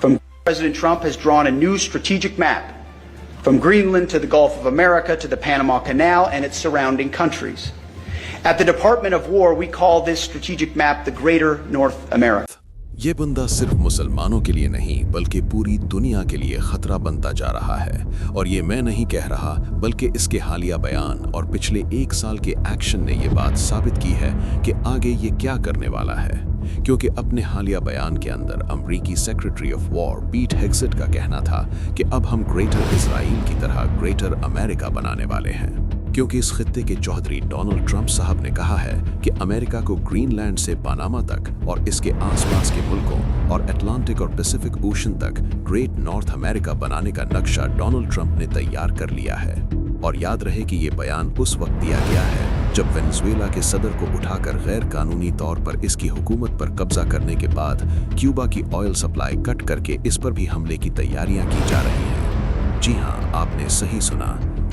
From President Trump has drawn a new strategic map from Greenland to the Gulf of America to the Panama Canal and its surrounding countries. At the Department of War, we call this strategic map the Greater North America. ये बंदा सिर्फ मुसलमानों के लिए नहीं बल्कि पूरी दुनिया के लिए खतरा बनता जा रहा है। और ये मैं नहीं कह रहा बल्कि इसके हालिया बयान और पिछले 1 साल के एक्शन ने ये बात साबित की है कि आगे ये क्या करने वाला है। क्योंकि अपने हालिया बयान के अंदर अमरीकी सेक्रेटरी ऑफ वॉर पीट हेग्सेट का कहना था कि अब हम ग्रेटर इजराइल की तरह ग्रेटर अमेरिका बनाने वाले हैं। क्योंकि इस खित्ते के चौधरी डोनाल्ड ट्रंप साहब ने कहा है कि अमेरिका को ग्रीनलैंड से पनामा तक और इसके आसपास के मुल्कों और अटलांटिक और पैसिफिक ओशन तक ग्रेट नॉर्थ अमेरिका बनाने का नक्शा डोनाल्ड ट्रंप ने तैयार कर लिया है। और याद रहे कि ये बयान उस वक्त दिया गया है जब वेनेजुएला के सदर को उठाकर गैर कानूनी तौर पर इसकी हुकूमत पर कब्जा करने के बाद क्यूबा की ऑयल सप्लाई कट करके इस पर भी हमले की तैयारियां की जा रही हैं। जी हाँ, आपने सही सुना,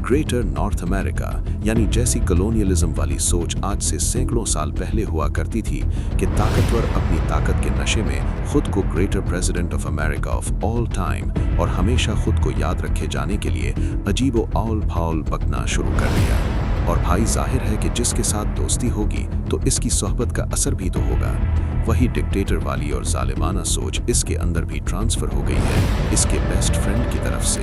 ग्रेटर नॉर्थ अमेरिका, यानी जैसी कॉलोनियलिज्म वाली सोच आज से सैकड़ों साल पहले हुआ करती थी कि ताकतवर अपनी ताकत के नशे में खुद को greater president of America of all time और हमेशा खुद को याद रखे जाने के लिए अजीबो आउल फाउल बकना शुरू कर दिया। और भाई जाहिर है कि जिसके साथ दोस्ती होगी तो इसकी सोहबत का असर भी तो होगा। वही डिक्टेटर वाली और जालिमाना सोच इसके अंदर भी ट्रांसफर हो गई है इसके बेस्ट फ्रेंड की तरफ से।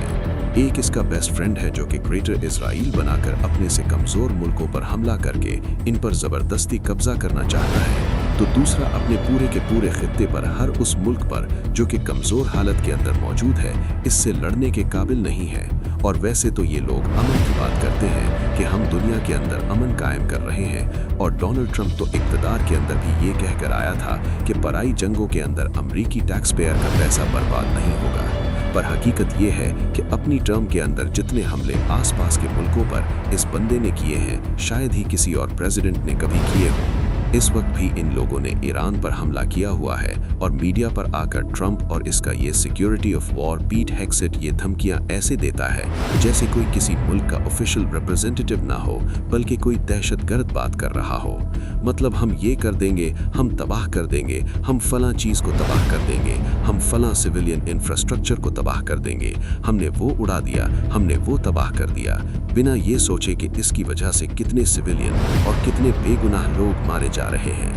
एक इसका बेस्ट फ्रेंड है जो कि ग्रेटर इजराइल बनाकर अपने से कमजोर मुल्कों पर हमला करके इन पर जबरदस्ती कब्जा करना चाहता है, तो दूसरा अपने पूरे के पूरे खित्ते पर हर उस मुल्क पर जो कि कमजोर हालत के अंदर मौजूद है इससे लड़ने के काबिल नहीं है। और वैसे तो ये लोग अमन की बात करते हैं कि हम दुनिया के अंदर अमन कायम कर रहे हैं, और डोनाल्ड ट्रंप तो इक़्तिदार के अंदर भी ये कहकर आया था कि पराई जंगों के अंदर अमरीकी टैक्स पेयर का पैसा बर्बाद नहीं होगा। पर हकीकत ये है कि अपनी टर्म के अंदर जितने हमले आसपास के मुल्कों पर इस बंदे ने किए हैं शायद ही किसी और प्रेसिडेंट ने कभी किए हों। इस वक्त भी इन लोगों ने ईरान पर हमला किया हुआ है और मीडिया पर आकर ट्रंप और इसका ये सिक्योरिटी ऑफ वॉर पीट हेग्सेट ये धमकियां ऐसे देता है जैसे कोई किसी मुल्क का ऑफिशियल रिप्रेजेंटेटिव ना हो बल्कि कोई दहशतगर्द बात कर रहा हो। मतलब हम ये कर देंगे, हम तबाह कर देंगे, हम फलां चीज को तबाह कर देंगे, हम फलां सिविलियन इंफ्रास्ट्रक्चर को तबाह कर देंगे, हमने वो उड़ा दिया, हमने वो तबाह कर दिया, बिना ये सोचे कि इसकी वजह से कितने सिविलियन और कितने बेगुनाह लोग मारे जा रहे हैं।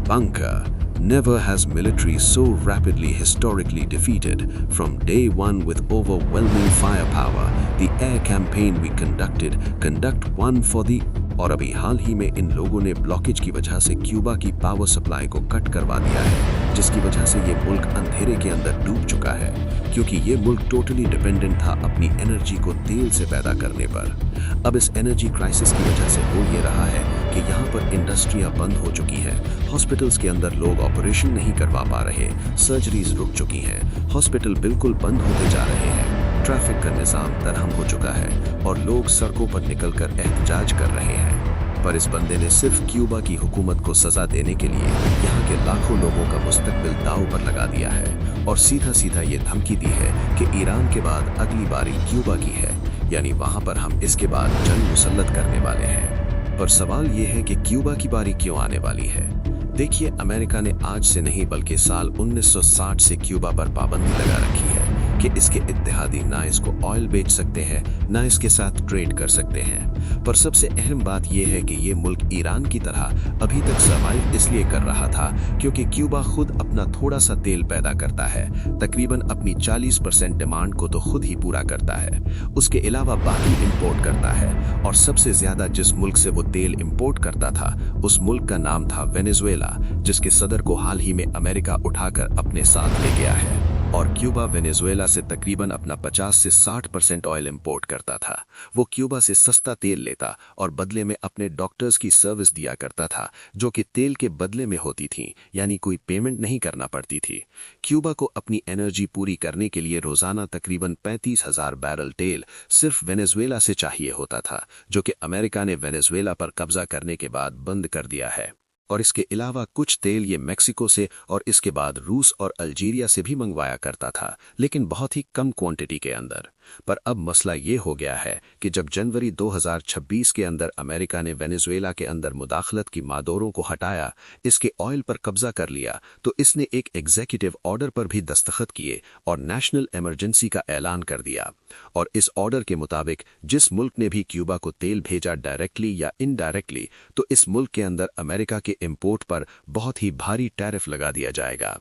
Bunker. Never has military so rapidly historically defeated. From day one with overwhelming firepower, the air campaign we conduct one for the और अभी हाल ही में इन लोगों ने ब्लॉकेज की वजह से क्यूबा की पावर सप्लाई को कट करवा दिया है, जिसकी वजह से ये मुल्क अंधेरे के अंदर डूब चुका है, क्योंकि ये मुल्क टोटली डिपेंडेंट था अपनी एनर्जी को तेल से पैदा करने पर। अब इस एनर्जी क्राइसिस की वजह से हो ये रहा है कि यहाँ पर इंडस्ट्रियाँ बंद हो चुकी हैं, हॉस्पिटल्स के अंदर लोग ऑपरेशन नहीं करवा पा रहे, सर्जरीज रुक चुकी हैं, हॉस्पिटल बिल्कुल बंद होते जा रहे हैं, ट्रैफिक का निज़ाम दरहम हो चुका है और लोग सड़कों पर निकलकर एहतजाज कर रहे हैं। पर इस बंदे ने सिर्फ क्यूबा की हुकूमत को सजा देने के लिए यहाँ के लाखों लोगों का मुस्तकबिल दांव पर लगा दिया है और सीधा सीधा ये धमकी दी है कि ईरान के बाद अगली बारी क्यूबा की है, यानी वहाँ पर हम इसके बाद जंग मुसल्लत करने वाले हैं। पर सवाल ये है कि क्यूबा की बारी क्यों आने वाली है? देखिए, अमेरिका ने आज से नहीं बल्कि साल 1960 से क्यूबा पर पाबंदी लगा रखी है कि इसके इत्तेहादी ना इसको ऑयल बेच सकते हैं ना इसके साथ ट्रेड कर सकते हैं। पर सबसे अहम बात यह है कि ये मुल्क ईरान की तरह अभी तक सर्वाइव इसलिए कर रहा था क्योंकि क्यूबा खुद अपना थोड़ा सा तेल पैदा करता है, तकरीबन अपनी 40% डिमांड को तो खुद ही पूरा करता है, उसके अलावा बाकी इंपोर्ट करता है। और सबसे ज्यादा जिस मुल्क से वो तेल इंपोर्ट करता था उस मुल्क का नाम था वेनेजुएला, जिसके सदर को हाल ही में अमेरिका उठाकर अपने साथ ले गया है। और क्यूबा वेनेजुएला से तकरीबन अपना 50 से 60% ऑयल इंपोर्ट करता था। वो क्यूबा से सस्ता तेल लेता और बदले में अपने डॉक्टर्स की सर्विस दिया करता था, जो कि तेल के बदले में होती थी, यानी कोई पेमेंट नहीं करना पड़ती थी। क्यूबा को अपनी एनर्जी पूरी करने के लिए रोजाना तकरीबन 35,000 बैरल तेल सिर्फ वेनेजुएला से चाहिए होता था, जो कि अमेरिका ने वेनेजुएला पर कब्जा करने के बाद बंद कर दिया है। और इसके अलावा कुछ तेल ये मेक्सिको से और इसके बाद रूस और अल्जीरिया से भी मंगवाया करता था, लेकिन बहुत ही कम क्वांटिटी के अंदर। पर अब मसला ये हो गया है कि जब जनवरी 2026 के अंदर अमेरिका ने वेनेजुएला के अंदर मुदाखलत की मादोरों को हटाया, इसके ऑयल पर कब्जा कर लिया, तो इसने एक एग्जीक्यूटिव ऑर्डर पर भी दस्तखत किए और नेशनल इमरजेंसी का ऐलान कर दिया। और इस ऑर्डर के मुताबिक जिस मुल्क ने भी क्यूबा को तेल भेजा डायरेक्टली या इनडायरेक्टली, तो इस मुल्क के अंदर अमेरिका के इंपोर्ट पर बहुत ही भारी टैरिफ लगा दिया जाएगा।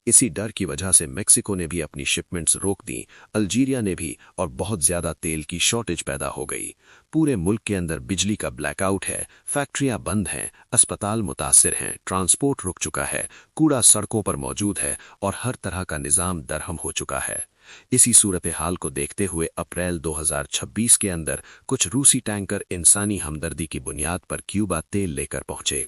इसी डर की वजह से मेक्सिको ने भी अपनी शिपमेंट्स रोक दी, अल्जीरिया ने भी, और बहुत ज्यादा तेल की शॉर्टेज पैदा हो गई। पूरे मुल्क के अंदर बिजली का ब्लैकआउट है, फैक्ट्रियां बंद हैं, अस्पताल मुतासिर हैं, ट्रांसपोर्ट रुक चुका है, कूड़ा सड़कों पर मौजूद है और हर तरह का निजाम दरहम हो चुका है। इसी सूरत हाल को देखते हुए अप्रैल 2026 के अंदर कुछ रूसी टैंकर इंसानी हमदर्दी की बुनियाद पर क्यूबा तेल लेकर पहुंचे।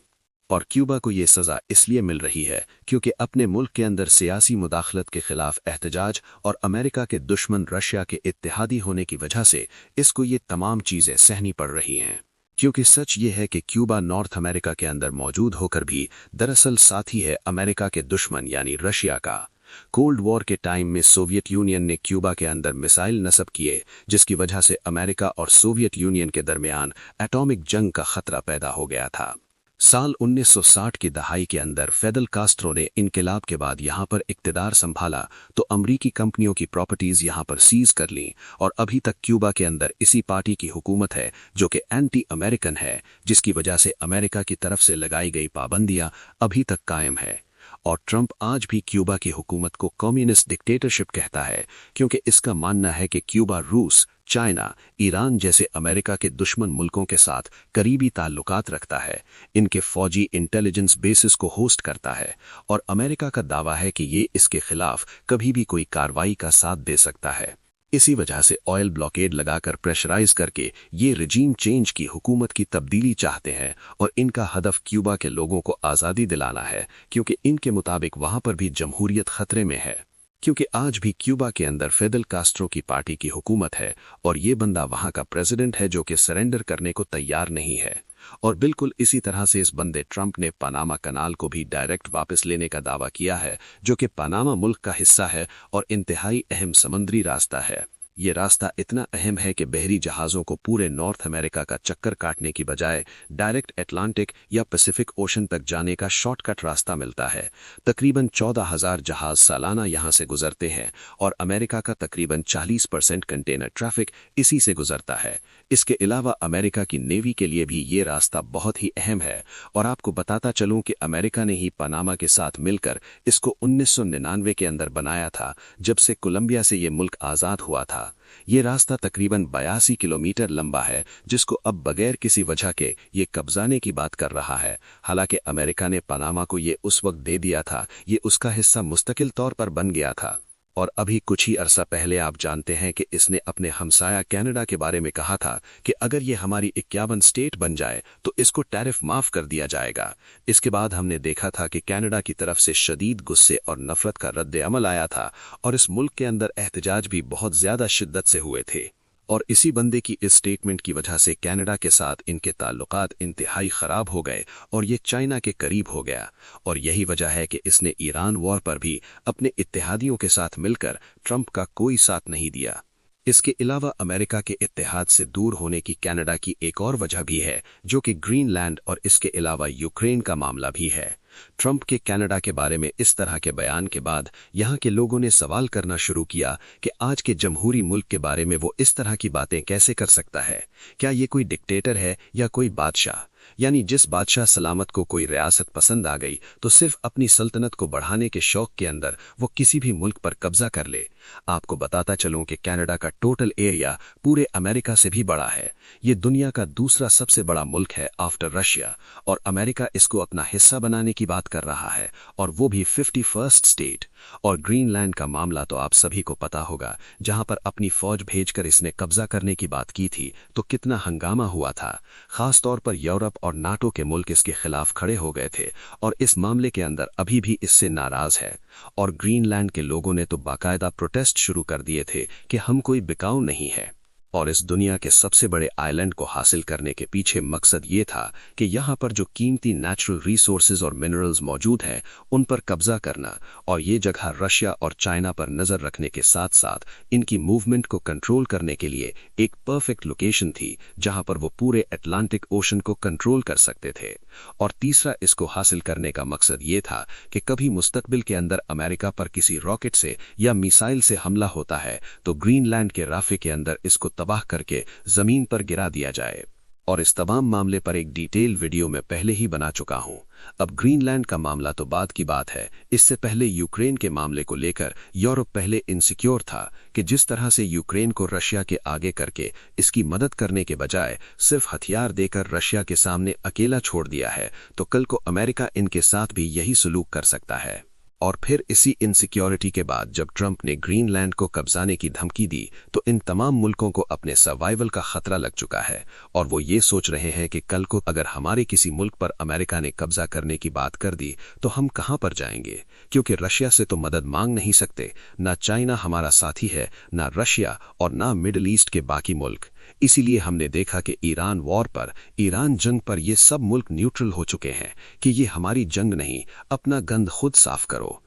और क्यूबा को ये सज़ा इसलिए मिल रही है क्योंकि अपने मुल्क के अंदर सियासी मुदाखलत के खिलाफ एहतजाज और अमेरिका के दुश्मन रशिया के इत्तेहादी होने की वजह से इसको ये तमाम चीज़ें सहनी पड़ रही हैं। क्योंकि सच ये है कि क्यूबा नॉर्थ अमेरिका के अंदर मौजूद होकर भी दरअसल साथी है अमेरिका के दुश्मन यानी रशिया का। कोल्ड वॉर के टाइम में सोवियत यूनियन ने क्यूबा के अंदर मिसाइल नस्ब किए, जिसकी वजह से अमेरिका और सोवियत यूनियन के दरमियान एटॉमिक जंग का खतरा पैदा हो गया था। साल 1960 की दहाई के अंदर फेडल कास्ट्रो ने इनकलाब के बाद यहां पर इक्तदार संभाला तो अमरीकी कंपनियों की प्रॉपर्टीज यहां पर सीज कर लीं और अभी तक क्यूबा के अंदर इसी पार्टी की हुकूमत है जो कि एंटी अमेरिकन है, जिसकी वजह से अमेरिका की तरफ से लगाई गई पाबंदियां अभी तक कायम है। और ट्रंप आज भी क्यूबा की हुकूमत को कम्युनिस्ट डिक्टेटरशिप कहता है क्योंकि इसका मानना है कि क्यूबा रूस, चाइना, ईरान जैसे अमेरिका के दुश्मन मुल्कों के साथ करीबी ताल्लुकात रखता है, इनके फौजी इंटेलिजेंस बेसिस को होस्ट करता है और अमेरिका का दावा है कि ये इसके खिलाफ कभी भी कोई कार्रवाई का साथ दे सकता है। इसी वजह से ऑयल ब्लॉकेड लगाकर प्रेशराइज करके ये रिजीम चेंज की हुकूमत की तब्दीली चाहते हैं और इनका हदफ क्यूबा के लोगों को आज़ादी दिलाना है क्योंकि इनके मुताबिक वहां पर भी जमहूरियत खतरे में है। क्योंकि आज भी क्यूबा के अंदर फेडल कास्ट्रो की पार्टी की हुकूमत है और ये बंदा वहां का प्रेसिडेंट है जो कि सरेंडर करने को तैयार नहीं है। और बिल्कुल इसी तरह से इस बंदे ट्रंप ने पनामा कनाल को भी डायरेक्ट वापस लेने का दावा किया है जो कि पनामा मुल्क का हिस्सा है और इंतहाई अहम समुद्री रास्ता है। ये रास्ता इतना अहम है कि बहरी जहाज़ों को पूरे नॉर्थ अमेरिका का चक्कर काटने की बजाय डायरेक्ट अटलांटिक या पैसिफिक ओशन तक जाने का शॉर्टकट रास्ता मिलता है। तकरीबन 14,000 जहाज़ सालाना यहाँ से गुजरते हैं और अमेरिका का तकरीबन 40% कंटेनर ट्रैफिक इसी से गुजरता है। इसके अलावा अमेरिका की नेवी के लिए भी ये रास्ता बहुत ही अहम है। और आपको बताता चलूं कि अमेरिका ने ही पनामा के साथ मिलकर इसको 1999 के अंदर बनाया था, जब से कोलंबिया से ये मुल्क आज़ाद हुआ था। ये रास्ता तकरीबन 82 किलोमीटर लंबा है, जिसको अब बगैर किसी वजह के ये कब्जाने की बात कर रहा है। हालांकि अमेरिका ने पनामा को ये उस वक्त दे दिया था, ये उसका हिस्सा मुस्तकिल तौर पर बन गया था। और अभी कुछ ही अरसा पहले आप जानते हैं कि इसने अपने हमसाया कनाडा के बारे में कहा था कि अगर ये हमारी 51 स्टेट बन जाए तो इसको टैरिफ माफ कर दिया जाएगा। इसके बाद हमने देखा था कि कनाडा की तरफ से शदीद गुस्से और नफरत का रद्द अमल आया था और इस मुल्क के अंदर एहतजाज भी बहुत ज्यादा शिद्दत से हुए थे। और इसी बंदे की इस स्टेटमेंट की वजह से कनाडा के साथ इनके ताल्लुकात इंतहाई खराब हो गए और ये चाइना के करीब हो गया। और यही वजह है कि इसने ईरान वॉर पर भी अपने इत्तेहादियों के साथ मिलकर ट्रंप का कोई साथ नहीं दिया। इसके अलावा अमेरिका के इत्तेहाद से दूर होने की कनाडा की एक और वजह भी है जो कि ग्रीनलैंड और इसके अलावा यूक्रेन का मामला भी है। ट्रंप के कनाडा के बारे में इस तरह के बयान के बाद यहाँ के लोगों ने सवाल करना शुरू किया कि आज के जमहूरी मुल्क के बारे में वो इस तरह की बातें कैसे कर सकता है। क्या ये कोई डिक्टेटर है या कोई बादशाह? यानी जिस बादशाह सलामत को कोई रियासत पसंद आ गई तो सिर्फ अपनी सल्तनत को बढ़ाने के शौक के अंदर वो किसी भी मुल्क पर कब्जा कर ले। आपको बताता चलूं कि कनाडा का टोटल एरिया पूरे अमेरिका से भी बड़ा है। ये दुनिया का दूसरा सबसे बड़ा मुल्क है आफ्टर रशिया और अमेरिका इसको अपना हिस्सा बनाने की बात कर रहा है और वो भी 51st स्टेट। और ग्रीनलैंड का मामला तो आप सभी को पता होगा, जहां पर अपनी फौज भेजकर इसने कब्जा करने की बात की थी तो कितना हंगामा हुआ था। खास तौर पर यूरोप और नाटो के मुल्क इसके खिलाफ खड़े हो गए थे और इस मामले के अंदर अभी भी इससे नाराज है। और ग्रीनलैंड के लोगों ने तो बाकायदा प्रोटेस्ट शुरू कर दिए थे कि हम कोई बिकाऊ नहीं है। और इस दुनिया के सबसे बड़े आइलैंड को हासिल करने के पीछे मकसद ये था कि यहाँ पर जो कीमती नेचुरल रिसोर्सेज और मिनरल्स मौजूद हैं उन पर कब्जा करना, और ये जगह रशिया और चाइना पर नजर रखने के साथ साथ इनकी मूवमेंट को कंट्रोल करने के लिए एक परफेक्ट लोकेशन थी जहां पर वो पूरे अटलांटिक ओशन को कंट्रोल कर सकते थे। और तीसरा, इसको हासिल करने का मकसद ये था कि कभी मुस्तकबिल के अंदर अमेरिका पर किसी रॉकेट से या मिसाइल से हमला होता है तो ग्रीनलैंड के राफे के अंदर इसको तबाह करके जमीन पर गिरा दिया जाए। और इस तमाम मामले पर एक डिटेल वीडियो में पहले ही बना चुका हूं। अब ग्रीनलैंड का मामला तो बाद की बात है, इससे पहले यूक्रेन के मामले को लेकर यूरोप पहले इनसिक्योर था कि जिस तरह से यूक्रेन को रशिया के आगे करके इसकी मदद करने के बजाय सिर्फ हथियार देकर रशिया के सामने अकेला छोड़ दिया है, तो कल को अमेरिका इनके साथ भी यही सलूक कर सकता है। और फिर इसी इनसिक्योरिटी के बाद जब ट्रंप ने ग्रीनलैंड को कब्जाने की धमकी दी तो इन तमाम मुल्कों को अपने सर्वाइवल का खतरा लग चुका है, और वो ये सोच रहे हैं कि कल को अगर हमारे किसी मुल्क पर अमेरिका ने कब्जा करने की बात कर दी तो हम कहां पर जाएंगे, क्योंकि रशिया से तो मदद मांग नहीं सकते, ना चाइना हमारा साथी है, ना रशिया और ना मिडल ईस्ट के बाकी मुल्क। इसीलिए हमने देखा कि ईरान वॉर पर, ईरान जंग पर ये सब मुल्क न्यूट्रल हो चुके हैं कि ये हमारी जंग नहीं, अपना गंद खुद साफ करो।